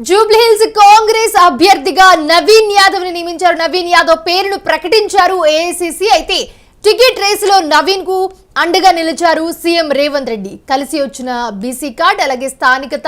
జూబ్లీహిల్స్ కాంగ్రెస్ అభ్యర్థిగా నవీన్ యాదవ్ ని నియమించారు. నవీన్ యాదవ్ పేరును ప్రకటించారు ఏఐసిసి. అయితే టికెట్ రేసులో నవీన్ కు అండగా నిలిచారు సీఎం రేవంత్ రెడ్డి. కలిసి వచ్చిన బీసీ కార్డ్ అలాగే స్థానికత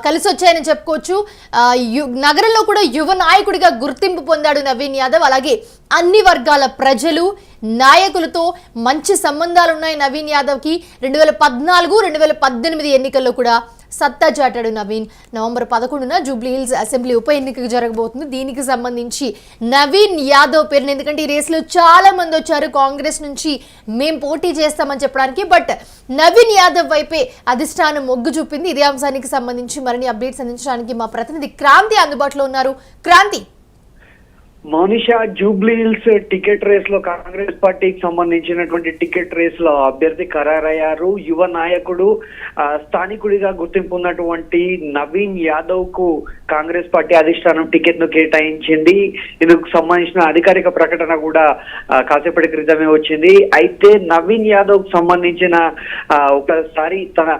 కలిసి వచ్చాయని చెప్పుకోవచ్చు. నగరంలో కూడా యువ నాయకుడిగా గుర్తింపు పొందాడు నవీన్ యాదవ్. అలాగే అన్ని వర్గాల ప్రజలు నాయకులతో మంచి సంబంధాలు ఉన్నాయి నవీన్ యాదవ్కి. 2014, 2018 ఎన్నికల్లో కూడా సత్తా చాటాడు నవీన్. నవంబర్ 11న జూబ్లీహిల్స్ అసెంబ్లీ ఉప ఎన్నిక జరగబోతుంది. దీనికి సంబంధించి నవీన్ యాదవ్ పేరుని, ఎందుకంటే ఈ రేసులో చాలా మంది వచ్చారు కాంగ్రెస్ నుంచి మేం పోటీ చేస్తామని చెప్పడానికి, బట్ నవీన్ యాదవ్ వైపే అధిష్టానం మొగ్గు చూపింది. ఇదే అంశానికి సంబంధించి మరిన్ని అప్డేట్స్ అందించడానికి మా ప్రతినిధి క్రాంతి అందుబాటులో ఉన్నారు. క్రాంతి, మౌనిషా, జూబ్లీహిల్స్ టికెట్ రేస్ లో కాంగ్రెస్ పార్టీకి సంబంధించినటువంటి టికెట్ రేస్ లో అభ్యర్థి ఖరారయ్యారు. యువ నాయకుడు, స్థానికుడిగా గుర్తింపు ఉన్నటువంటి నవీన్ యాదవ్ కు కాంగ్రెస్ పార్టీ అధిష్టానం టికెట్ ను కేటాయించింది. ఇందుకు సంబంధించిన అధికారిక ప్రకటన కూడా కాసేపటి క్రితమే వచ్చింది. అయితే నవీన్ యాదవ్ కు సంబంధించిన ఒకసారి తన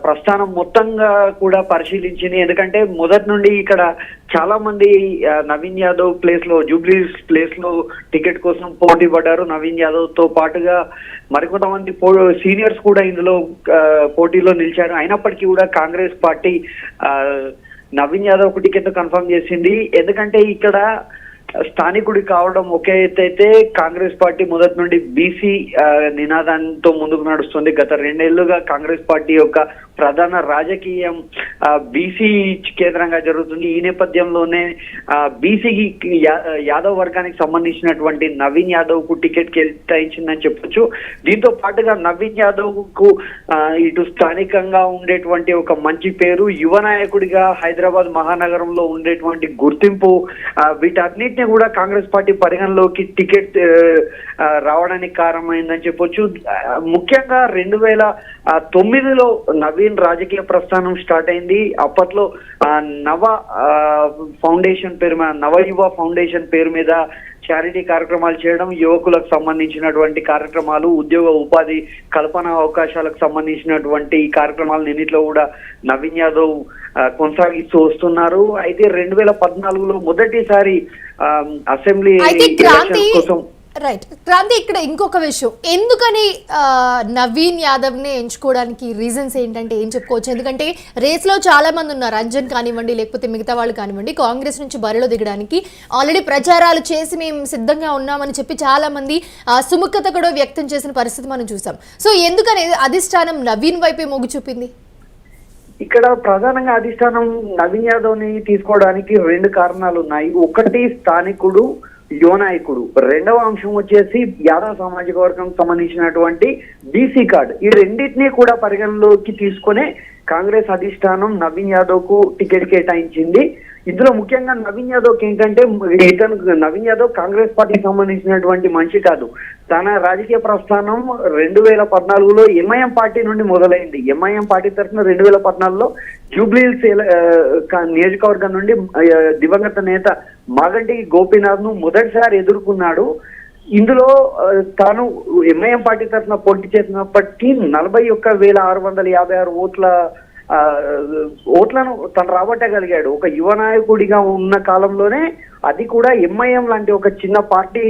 ప్రస్థానం మొత్తంగా కూడా పరిశీలించింది. ఎందుకంటే మొదటి నుండి ఇక్కడ చాలా మంది నవీన్ యాదవ్ ప్లేస్ లో, జూబ్లీహిల్స్ ప్లేస్ లో టికెట్ కోసం పోటీ పడ్డారు. నవీన్ యాదవ్ తో పాటుగా మరికొంతమంది సీనియర్స్ కూడా ఇందులో పోటీలో నిలిచారు. అయినప్పటికీ కూడా కాంగ్రెస్ పార్టీ నవీన్ యాదవ్ కు టికెట్ కన్ఫర్మ్ చేసింది. ఎందుకంటే ఇక్కడ స్థానికుడి కావడం ఒకే అయితే కాంగ్రెస్ పార్టీ మొదటి నుండి బీసీ నినాదంతో ముందుకు నడుస్తుంది. గత 2 ఏళ్లుగా కాంగ్రెస్ పార్టీ యొక్క ప్రధాన రాజకీయం బీసీ కేంద్రంగా జరుగుతుంది. ఈ నేపథ్యంలోనే బీసీ యాదవ్ వర్గానికి సంబంధించినటువంటి నవీన్ యాదవ్ కు టికెట్ కేటాయించిందని చెప్పొచ్చు. దీంతో పాటుగా నవీన్ యాదవ్ కు ఇటు స్థానికంగా ఉండేటువంటి ఒక మంచి పేరు, యువ నాయకుడిగా హైదరాబాద్ మహానగరంలో ఉండేటువంటి గుర్తింపు, వీటన్నిటిని కూడా కాంగ్రెస్ పార్టీ పరిగణలోకి టికెట్ రావడానికి కారణమైందని చెప్పొచ్చు. ముఖ్యంగా 2009లో నవీన్ రాజకీయ ప్రస్థానం స్టార్ట్ అయింది. అప్పట్లో నవ ఫౌండేషన్ పేరు మీద, నవయువ ఫౌండేషన్ పేరు మీద చారిటీ కార్యక్రమాలు చేయడం, యువకులకు సంబంధించినటువంటి కార్యక్రమాలు, ఉద్యోగ ఉపాధి కల్పన అవకాశాలకు సంబంధించినటువంటి కార్యక్రమాలు ఎన్నిట్లో కూడా నవీన్ యాదవ్ కొనసాగిస్తూ వస్తున్నారు. అయితే 2014లో మొదటిసారి అసెంబ్లీ ఎలక్షన్స్ కోసం రైట్ క్రాంతి, ఇక్కడ ఇంకొక విషయం, ఎందుకని నవీన్ యాదవ్ ని ఎంచుకోవడానికి రీజన్స్ ఏంటంటే ఏం చెప్పుకోవచ్చు? ఎందుకంటే రేస్ లో చాలా మంది ఉన్నారు, రంజన్ కానివ్వండి లేకపోతే మిగతా వాళ్ళు కానివ్వండి, కాంగ్రెస్ నుంచి బరిలో దిగడానికి ఆల్రెడీ ప్రచారాలు చేసి మేము సిద్ధంగా ఉన్నామని చెప్పి చాలా మంది సుముఖత కూడా వ్యక్తం చేసిన పరిస్థితి మనం చూసాం. సో ఎందుకని అధిష్టానం నవీన్ వైపే మొగ్గు చూపింది? ఇక్కడ ప్రధానంగా అధిష్టానం నవీన్ యాదవ్ ని తీసుకోవడానికి 2 కారణాలు ఉన్నాయి. ఒకటి స్థానికుడు, యువ నాయకుడు. రెండవ అంశం వచ్చేసి యాదవ్ సామాజిక వర్గం సంబంధించినటువంటి బీసీ కార్డ్. ఈ రెండింటినీ కూడా పరిగణలోకి తీసుకునే కాంగ్రెస్ అధిష్టానం నవీన్ యాదవ్ కు టికెట్ కేటాయించింది. ఇందులో ముఖ్యంగా నవీన్ యాదవ్ ఏంటంటే, నవీన్ యాదవ్ కాంగ్రెస్ పార్టీకి సంబంధించినటువంటి మనిషి కాదు. తన రాజకీయ ప్రస్థానం 2014లో ఎంఐఎం పార్టీ నుండి మొదలైంది. ఎంఐఎం పార్టీ తరఫున 2014లో జూబ్లీహిల్స్ నియోజకవర్గం నుండి దివంగత నేత మాగంటి గోపీనాథ్ ను మొదటిసారి ఎదుర్కొన్నాడు. ఇందులో తాను ఎంఐఎం పార్టీ తరఫున పోటీ చేసినప్పటికీ 41,656 ఓట్లను తను రాబట్టగలిగాడు. ఒక యువ నాయకుడిగా ఉన్న కాలంలోనే, అది కూడా ఎంఐఎం లాంటి ఒక చిన్న పార్టీ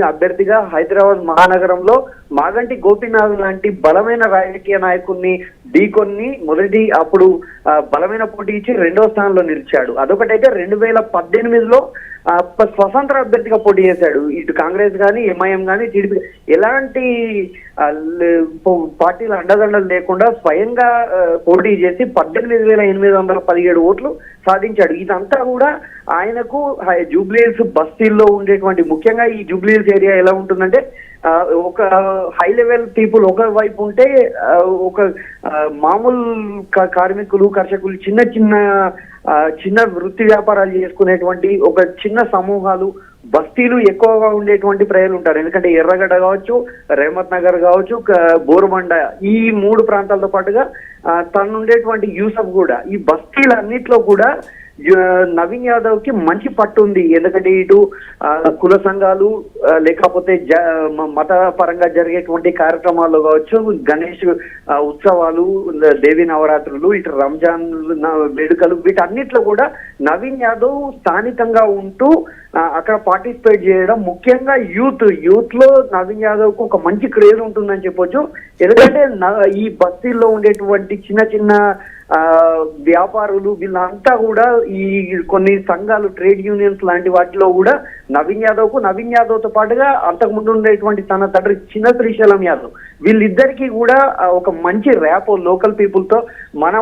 అభ్యర్థిగా హైదరాబాద్ మహానగరంలో మాగంటి గోపీనాథ్ లాంటి బలమైన రాజకీయ నాయకుడిని ఢీకొని అప్పుడు బలమైన పోటీ ఇచ్చి 2వ స్థానంలో నిలిచాడు. అదొకటైతే 2018లో స్వతంత్ర అభ్యర్థిగా పోటీ చేశాడు. ఇటు కాంగ్రెస్ కానీ, ఎంఐఎం కానీ, టీడీపీ ఎలాంటి పార్టీల అండదండలు లేకుండా స్వయంగా పోటీ చేసి 18,817 ఓట్లు సాధించాడు. ఇదంతా కూడా ఆయనకు జూబ్లీహిల్స్ బస్తీల్లో ఉండేటువంటి, ముఖ్యంగా ఈ జూబ్లీహిల్స్ ఏరియా ఎలా ఉంటుందంటే, ఒక హై లెవెల్ పీపుల్ ఒక వైపు ఉంటే, ఒక మామూలు కార్మికులు, కర్షకులు, చిన్న వృత్తి వ్యాపారాలు చేసుకునేటువంటి ఒక చిన్న సమూహాలు, బస్తీలు ఎక్కువగా ఉండేటువంటి ప్రజలు ఉంటారు. ఎందుకంటే ఎర్రగడ్డ కావచ్చు, రేమత్ నగర్ కావచ్చు, బోరుబండ, ఈ 3 ప్రాంతాలతో పాటుగా తను ఉండేటువంటి యూసఫ్ కూడా, ఈ బస్తీలన్నిట్లో కూడా నవీన్ యాదవ్ కి మంచి పట్టు ఉంది. ఎందుకంటే ఇటు కుల సంఘాలు లేకపోతే మత పరంగా జరిగేటువంటి కార్యక్రమాల్లో కావచ్చు, గణేష్ ఉత్సవాలు, దేవి నవరాత్రులు, ఇటు రంజాన్ వేడుకలు, వీటన్నిటిలో కూడా నవీన్ యాదవ్ స్థానికంగా ఉంటూ అక్కడ పార్టిసిపేట్ చేయడం, ముఖ్యంగా యూత్ లో నవీన్ యాదవ్ కు ఒక మంచి క్రేజ్ ఉంటుందని చెప్పొచ్చు. ఎందుకంటే ఈ బస్తీల్లో ఉండేటువంటి చిన్న చిన్న వ్యాపారులు వీళ్ళంతా కూడా ఈ కొన్ని సంఘాలు, ట్రేడ్ యూనియన్స్ లాంటి వాటిలో కూడా నవీన్ యాదవ్ తో పాటుగా అంతకుముందు ఉండేటువంటి తన తండ్రి చిన్న శ్రీశైలం యాదవ్, వీళ్ళిద్దరికీ కూడా ఒక మంచి ర్యాపో లోకల్ పీపుల్ తో, మన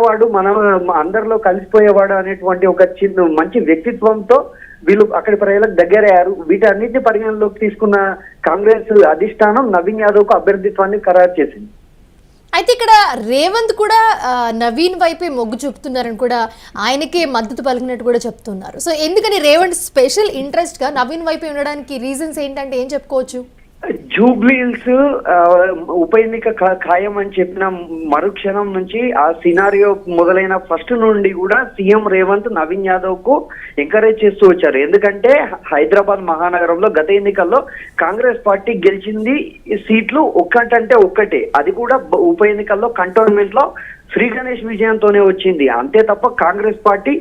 అందరిలో కలిసిపోయేవాడు అనేటువంటి ఒక మంచి వ్యక్తిత్వంతో వీళ్ళు అక్కడి ప్రజలకు దగ్గరయ్యారు. వీటన్నిటిని పరిగణలోకి తీసుకున్న కాంగ్రెస్ అధిష్టానం నవీన్ యాదవ్ కు అభ్యర్థిత్వాన్ని ఖరారు చేసింది. అయితే ఇక్కడ రేవంత్ కూడా నవీన్ వైపే మొగ్గు చూపుతున్నారని కూడా, ఆయనకే మద్దతు పలికినట్టు కూడా చెప్తున్నారు. సో ఎందుకని రేవంత్ స్పెషల్ ఇంట్రెస్ట్ గా నవీన్ వైపే ఉండడానికి రీజన్స్ ఏంటంటే ఏం చెప్పుకోవచ్చు? జూబ్లీహిల్స్ ఉప ఎన్నిక ఖాయం అని చెప్పిన మరుక్షణం నుంచి ఆ సినారియో మొదలైన ఫస్ట్ నుండి కూడా సీఎం రేవంత్ నవీన్ యాదవ్ కు ఎంకరేజ్ చేస్తూ వచ్చారు. ఎందుకంటే హైదరాబాద్ మహానగరంలో గత ఎన్నికల్లో కాంగ్రెస్ పార్టీ గెలిచింది సీట్లు ఒక్కటే, అది కూడా ఉప ఎన్నికల్లో కంటోన్మెంట్ లో శ్రీ గణేష్ విజయంతోనే వచ్చింది. అంతే తప్ప కాంగ్రెస్ పార్టీ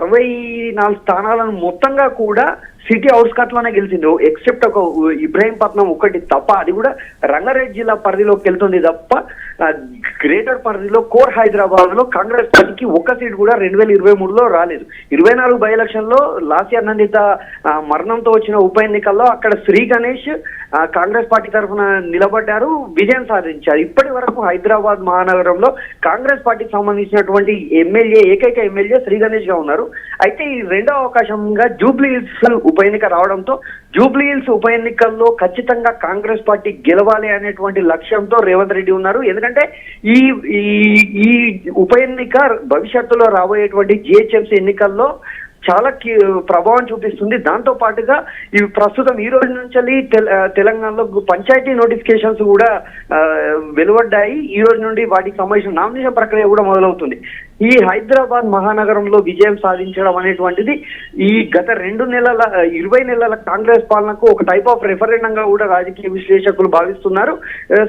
64 స్థానాలను మొత్తంగా కూడా సిటీ అవుట్స్కట్ లోనే గెలిచింది, ఎక్సెప్ట్ ఒక ఇబ్రాహీంపట్నం ఒకటి తప్ప, అది కూడా రంగారెడ్డి జిల్లా పరిధిలోకి వెళ్తుంది తప్ప గ్రేటర్ పరిధిలో కోర్ హైదరాబాద్ లో కాంగ్రెస్ పార్టీకి ఒక్క సీట్ కూడా 2023లో రాలేదు. 24 బై ఎలక్షన్ లో లాస్య నందిత మరణంతో వచ్చిన ఉప ఎన్నికల్లో అక్కడ శ్రీ గణేష్ కాంగ్రెస్ పార్టీ తరఫున నిలబడ్డారు, విజయం సాధించారు. ఇప్పటి వరకు హైదరాబాద్ మహానగరంలో కాంగ్రెస్ పార్టీకి సంబంధించినటువంటి ఏకైక ఎమ్మెల్యే శ్రీ గణేష్ గా ఉన్నారు. అయితే ఈ రెండో అవకాశంగా జూబ్లీహిల్స్ ఉప ఎన్నిక రావడంతో జూబ్లీహిల్స్ ఉప ఎన్నికల్లో ఖచ్చితంగా కాంగ్రెస్ పార్టీ గెలవాలి అనేటువంటి లక్ష్యంతో రేవంత్ రెడ్డి ఉన్నారు. ఎందుకంటే ఈ ఉప ఎన్నిక భవిష్యత్తులో రాబోయేటువంటి జిహెచ్ఎంసీ ఎన్నికల్లో చాలా ప్రభావం చూపిస్తుంది. దాంతో పాటుగా ఇవి ప్రస్తుతం ఈ రోజు నుంచి తెలంగాణలో పంచాయతీ నోటిఫికేషన్స్ కూడా వెలువడ్డాయి. ఈ రోజు నుండి వాటికి సంబంధించిన నామినేషన్ ప్రక్రియ కూడా మొదలవుతుంది. ఈ హైదరాబాద్ మహానగరంలో విజయం సాధించడం అనేటువంటిది ఈ గత 20 నెలల కాంగ్రెస్ పాలనకు ఒక టైప్ ఆఫ్ రెఫరెండం గా కూడా రాజకీయ విశ్లేషకులు భావిస్తున్నారు.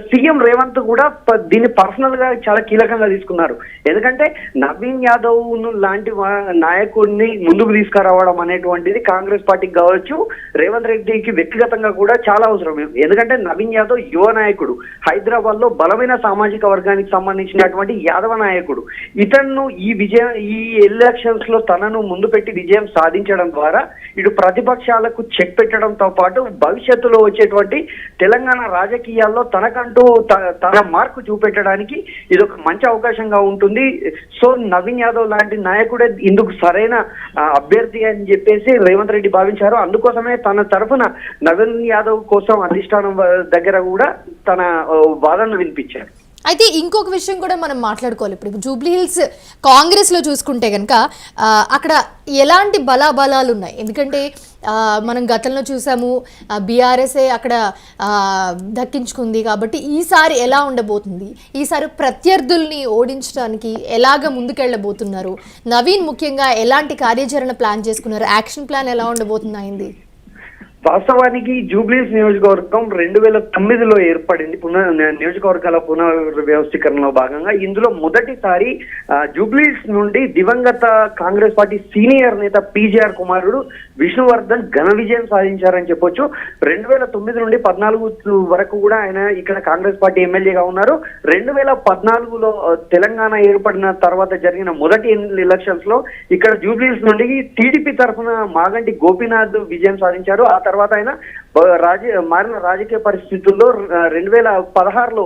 సీఎం రేవంత్ కూడా దీన్ని పర్సనల్ గా చాలా కీలకంగా తీసుకున్నారు. ఎందుకంటే నవీన్ యాదవ్ లాంటి నాయకుడిని ముందుకు తీసుకురావడం అనేటువంటిది కాంగ్రెస్ పార్టీకి కావచ్చు, రేవంత్ రెడ్డికి వ్యక్తిగతంగా కూడా చాలా అవసరం. ఎందుకంటే నవీన్ యాదవ్ యువ నాయకుడు, హైదరాబాద్ లో బలమైన సామాజిక వర్గానికి సంబంధించినటువంటి యాదవ నాయకుడు. ఇతను ఈ ఎలక్షన్స్ లో తనను ముందు పెట్టి విజయం సాధించడం ద్వారా ఇటు ప్రతిపక్షాలకు చెక్ పెట్టడంతో పాటు భవిష్యత్తులో వచ్చేటువంటి తెలంగాణ రాజకీయాల్లో తనకంటూ తన మార్కు చూపెట్టడానికి ఇది ఒక మంచి అవకాశంగా ఉంటుంది. సో నవీన్ యాదవ్ లాంటి నాయకుడే ఇందుకు సరైన అభ్యర్థి అని చెప్పేసి రేవంత్ రెడ్డి భావించారు. అందుకోసమే తన తరఫున నవీన్ యాదవ్ కోసం అధిష్టానం దగ్గర కూడా తన వాదనలు వినిపించారు. అయితే ఇంకొక విషయం కూడా మనం మాట్లాడుకోవాలి. ఇప్పుడు జూబ్లీహిల్స్ కాంగ్రెస్ లో చూసుకుంటే కనుక అక్కడ ఎలాంటి బలాబలాలు ఉన్నాయి? ఎందుకంటే మనం గతంలో చూసాము బీఆర్ఎస్ఏ అక్కడ దక్కించుకుంది. కాబట్టి ఈసారి ఎలా ఉండబోతుంది? ఈసారి ప్రత్యర్థుల్ని ఓడించడానికి ఎలాగ ముందుకెళ్ళబోతున్నారు? నవీన్ ముఖ్యంగా ఎలాంటి కార్యాచరణ ప్లాన్ చేసుకున్నారు? యాక్షన్ ప్లాన్ ఎలా ఉండబోతుంది అయింది? వాస్తవానికి జూబ్లీహిల్స్ నియోజకవర్గం 2009లో ఏర్పడింది. నియోజకవర్గాల పునర్వ్యవస్థీకరణలో భాగంగా ఇందులో మొదటిసారి జూబ్లీహిల్స్ నుండి దివంగత కాంగ్రెస్ పార్టీ సీనియర్ నేత పీజీఆర్ కుమారుడు విష్ణువర్ధన్ ఘన విజయం సాధించారని చెప్పొచ్చు. 2009 నుండి 14 వరకు కూడా ఆయన ఇక్కడ కాంగ్రెస్ పార్టీ ఎమ్మెల్యేగా ఉన్నారు. 2014లో తెలంగాణ ఏర్పడిన తర్వాత జరిగిన మొదటి ఎలక్షన్స్ లో ఇక్కడ జూబ్లీహిల్స్ నుండి టీడీపీ తరఫున మాగంటి గోపీనాథ్ విజయం సాధించారు. ఆ తర్వాత ఆయన మారిన రాజకీయ పరిస్థితుల్లో 2016లో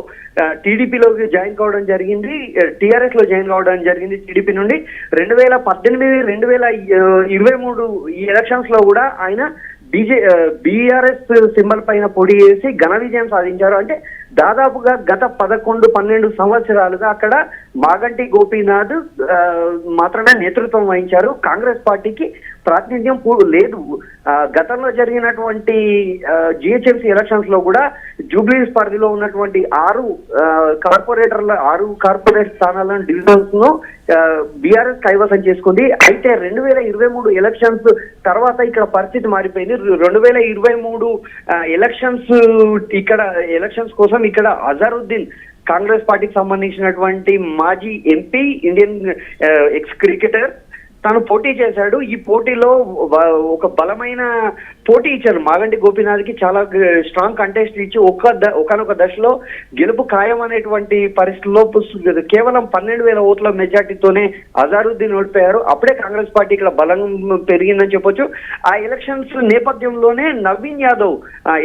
టీడీపీలోకి జాయిన్ కావడం జరిగింది, టీఆర్ఎస్ లో జాయిన్ కావడం జరిగింది టీడీపీ నుండి. 2018, 2023 ఈ ఎలక్షన్స్ లో కూడా ఆయన బీఆర్ఎస్ సింబల్ పైన పొడి వేసి ఘన విజయం సాధించారు. అంటే దాదాపుగా గత 11-12 సంవత్సరాలుగా అక్కడ మాగంటి గోపీనాథ్ మాత్రమే నేతృత్వం వహించారు. కాంగ్రెస్ పార్టీకి ప్రాతినిధ్యం లేదు. గతంలో జరిగినటువంటి జిహెచ్ఎంసీ ఎలక్షన్స్ లో కూడా జూబ్లీహిల్స్ పరిధిలో ఉన్నటువంటి 6 కార్పొరేట్ స్థానాలను డివిజన్స్ ను బీఆర్ఎస్ కైవసం చేసుకుంది. అయితే 2023 ఎలక్షన్స్ తర్వాత ఇక్కడ పరిస్థితి మారిపోయింది. 2023 ఎలక్షన్స్ కోసం ఇక్కడ అజారుద్దీన్ కాంగ్రెస్ పార్టీకి సంబంధించినటువంటి మాజీ ఎంపీ, ఇండియన్ ఎక్స్ క్రికెటర్ తాను పోటీ చేశాడు. ఈ పోటీలో ఒక బలమైన పోటీ ఇచ్చారు. మాగంటి గోపీనాథ్కి చాలా స్ట్రాంగ్ కంటెస్ట్ ఇచ్చి ఒకనొక దశలో గెలుపు ఖాయం అనేటువంటి పరిస్థితుల్లో కేవలం 12,000 ఓట్ల మెజార్టీతోనే అజారుద్దీన్ ఓడిపోయారు. అప్పుడే కాంగ్రెస్ పార్టీ ఇక్కడ బలం పెరిగిందని చెప్పొచ్చు. ఆ ఎలక్షన్స్ నేపథ్యంలోనే నవీన్ యాదవ్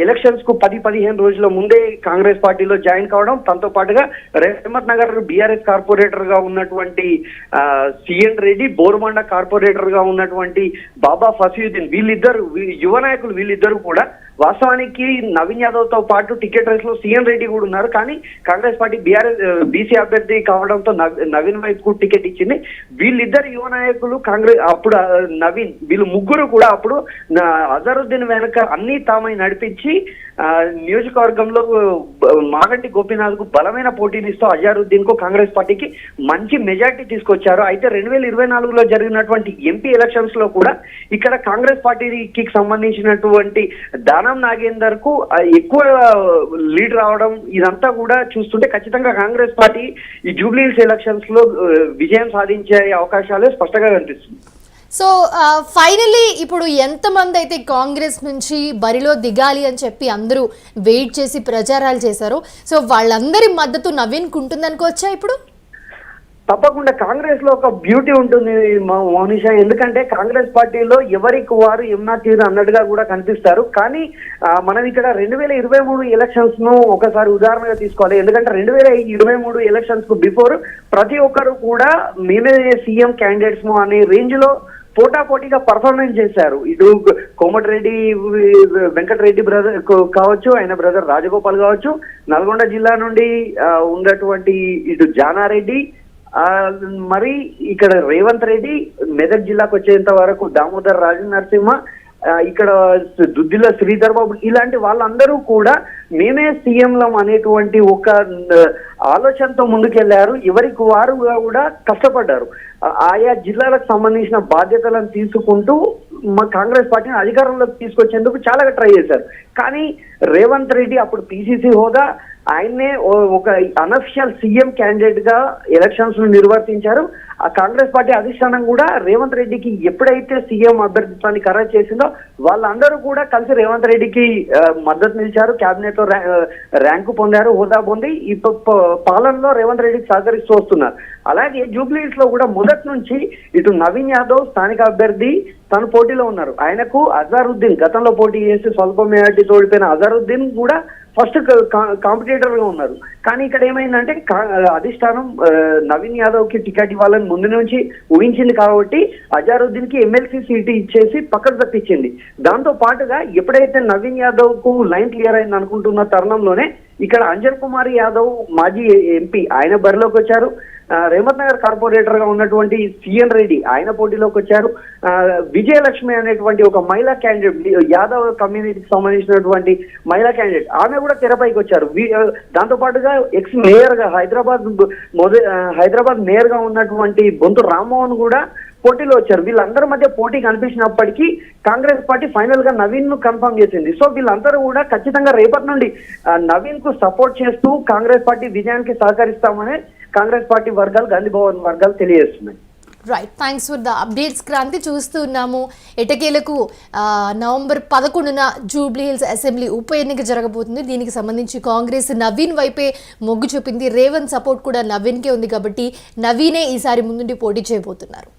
ఎలక్షన్స్ కు 10-15 రోజుల ముందే కాంగ్రెస్ పార్టీలో జాయిన్ కావడం, తనతో పాటుగా రేవంత్ నగర్ బీఆర్ఎస్ కార్పొరేటర్ గా ఉన్నటువంటి సిఎన్ రెడ్డి, బోరుమండ కార్పొరేటర్ గా ఉన్నటువంటి బాబా ఫసీయుద్దీన్, యువ నాయకులు వీళ్ళిద్దరు కూడా వాస్తవానికి నవీన్ యాదవ్ తో పాటు టికెట్ రేస్ లో సిఎన్ రెడ్డి కూడా ఉన్నారు. కానీ కాంగ్రెస్ పార్టీ బీసీ అభ్యర్థి కావడంతో నవీన్ వైపు టికెట్ ఇచ్చింది. వీళ్ళిద్దరు యువ నాయకులు అప్పుడు నవీన్, వీళ్ళు ముగ్గురు కూడా అప్పుడు అజరుద్దీన్ వెనక అన్ని తామై నడిపించి నియోజకవర్గంలో మాగంటి గోపీనాథ్ కు బలమైన పోటీనిస్తూ అజారుద్దీన్ కు కాంగ్రెస్ పార్టీకి మంచి మెజార్టీ తీసుకొచ్చారు. అయితే 2024లో జరిగినటువంటి ఎంపీ ఎలక్షన్స్ లో కూడా ఇక్కడ కాంగ్రెస్ పార్టీకి సంబంధించినటువంటి దానం నాగేందర్ కు ఎక్కువ లీడ్ రావడం, ఇదంతా కూడా చూస్తుంటే ఖచ్చితంగా కాంగ్రెస్ పార్టీ ఈ జూబ్లీహిల్స్ ఎలక్షన్స్ లో విజయం సాధించే అవకాశాలు స్పష్టంగా కనిపిస్తుంది. సో ఫైనల్లీ ఇప్పుడు ఎంతమంది అయితే కాంగ్రెస్ నుంచి బరిలో దిగాలి అని చెప్పి అందరూ వెయిట్ చేసి ప్రచారాలు చేశారు, సో వాళ్ళందరి మద్దతు నవీన్కు ఉంటుందనుకోవచ్చా? ఇప్పుడు తప్పకుండా కాంగ్రెస్ లో ఒక బ్యూటీ ఉంటుంది మోనిషా, ఎందుకంటే కాంగ్రెస్ పార్టీలో ఎవరికి వారు ఎమ్నా తీరు అన్నట్టుగా కూడా కనిపిస్తారు. కానీ మనం ఇక్కడ 2023 ఎలక్షన్స్ ను ఒకసారి ఉదాహరణగా తీసుకోవాలి. ఎందుకంటే 2023 ఎలక్షన్స్ కు బిఫోర్ ప్రతి ఒక్కరు కూడా మేమే సీఎం క్యాండిడేట్స్ అనే రేంజ్ లో పోటాపోటీగా పర్ఫార్మెన్స్ చేశారు. ఇటు కోమటిరెడ్డి వెంకటరెడ్డి బ్రదర్ కావచ్చు, ఆయన బ్రదర్ రాజగోపాల్ కావచ్చు, నల్గొండ జిల్లా నుండి ఉన్నటువంటి ఇటు జానారెడ్డి, మరి ఇక్కడ రేవంత్ రెడ్డి, మెదక్ జిల్లాకు వచ్చేంత వరకు దామోదర్ రాజు నరసింహ, ఇక్కడ దుద్దిల శ్రీధర్ బాబు, ఇలాంటి వాళ్ళందరూ కూడా మేమే సీఎంలం అనేటువంటి ఒక ఆలోచనతో ముందుకెళ్లారు. ఎవరికి వారుగా కూడా కష్టపడ్డారు. ఆయా జిల్లాలకు సంబంధించిన బాధ్యతలను తీసుకుంటూ మా కాంగ్రెస్ పార్టీని అధికారంలోకి తీసుకొచ్చేందుకు చాలా ట్రై చేశారు. కానీ రేవంత్ రెడ్డి అప్పుడు పిసిసి హోదా, ఆయన్నే ఒక అనఫిషియల్ సీఎం క్యాండిడేట్ గా ఎలక్షన్స్ ను నిర్వర్తించారు. ఆ కాంగ్రెస్ పార్టీ అధిష్టానం కూడా రేవంత్ రెడ్డికి ఎప్పుడైతే సీఎం అభ్యర్థిత్వాన్ని ఖరారు చేసిందో వాళ్ళందరూ కూడా కలిసి రేవంత్ రెడ్డికి మద్దతు నిలిచారు. కేబినెట్ లో ర్యాంకు పొందారు, హోదా పొంది ఈ పాలనలో రేవంత్ రెడ్డికి సహకరిస్తూ వస్తున్నారు. అలాగే జూబ్లీహిల్స్ లో కూడా మొదటి నుంచి ఇటు నవీన్ యాదవ్ స్థానిక అభ్యర్థి తను పోటీలో ఉన్నారు. ఆయనకు అజారుద్దీన్ గతంలో పోటీ చేసి స్వల్ప మెజార్టీ ఓడిపోయిన అజారుద్దీన్ కూడా ఫస్ట్ కాంపిటేటర్ గా ఉన్నారు. కానీ ఇక్కడ ఏమైందంటే అధిష్టానం నవీన్ యాదవ్ కి టికెట్ ఇవ్వాలని ముందు నుంచి ఊహించింది కాబట్టి అజారుద్దీన్ కి ఎమ్మెల్సీ సీటు ఇచ్చేసి పక్కకు తప్పించింది. దాంతో పాటుగా ఎప్పుడైతే నవీన్ యాదవ్ కు లైన్ క్లియర్ అయింది అనుకుంటున్న తరుణంలోనే ఇక్కడ అంజన్ కుమార్ యాదవ్ మాజీ ఎంపీ ఆయన బరిలోకి వచ్చారు. రేవంత్ నగర్ కార్పొరేటర్ గా ఉన్నటువంటి సిఎన్ రెడ్డి ఆయన పోటీలోకి వచ్చారు. విజయలక్ష్మి అనేటువంటి ఒక మహిళా క్యాండిడేట్, యాదవ్ కమ్యూనిటీకి సంబంధించినటువంటి మహిళా క్యాండిడేట్, ఆమె కూడా తెరపైకి వచ్చారు. దాంతో పాటుగా ఎక్స్ మేయర్ గా హైదరాబాద్ మేయర్ గా ఉన్నటువంటి బొంతు రామ్మోహన్ కూడా పోటీలో వచ్చారు. వీళ్ళందరి మధ్య పోటీ కనిపించినప్పటికీ కాంగ్రెస్ పార్టీ ఫైనల్ గా నవీన్ ను కన్ఫర్మ్ చేసింది. సో వీళ్ళందరూ కూడా ఖచ్చితంగా రేపటి నుండి నవీన్ కు సపోర్ట్ చేస్తూ కాంగ్రెస్ పార్టీ విజయానికి సహకరిస్తామని కాంగ్రెస్ పార్టీ వర్గాలు, గాంధీ భవన్ వర్గాలు తెలియజేస్తున్నాయి. Right, thanks for the updates Kranthi. చూస్తున్నాము ఎటకేలకు నవంబర్ 11న జూబ్లీహిల్స్ అసెంబ్లీ ఉప ఎన్నిక జరగబోతుంది. దీనికి సంబంధించి కాంగ్రెస్ నవీన్ వైపే మొగ్గు చూపింది. రేవంత్ సపోర్ట్ కూడా నవీన్కే ఉంది కాబట్టి నవీనే ఈసారి ముందుండి పోటీ చేయబోతున్నారు.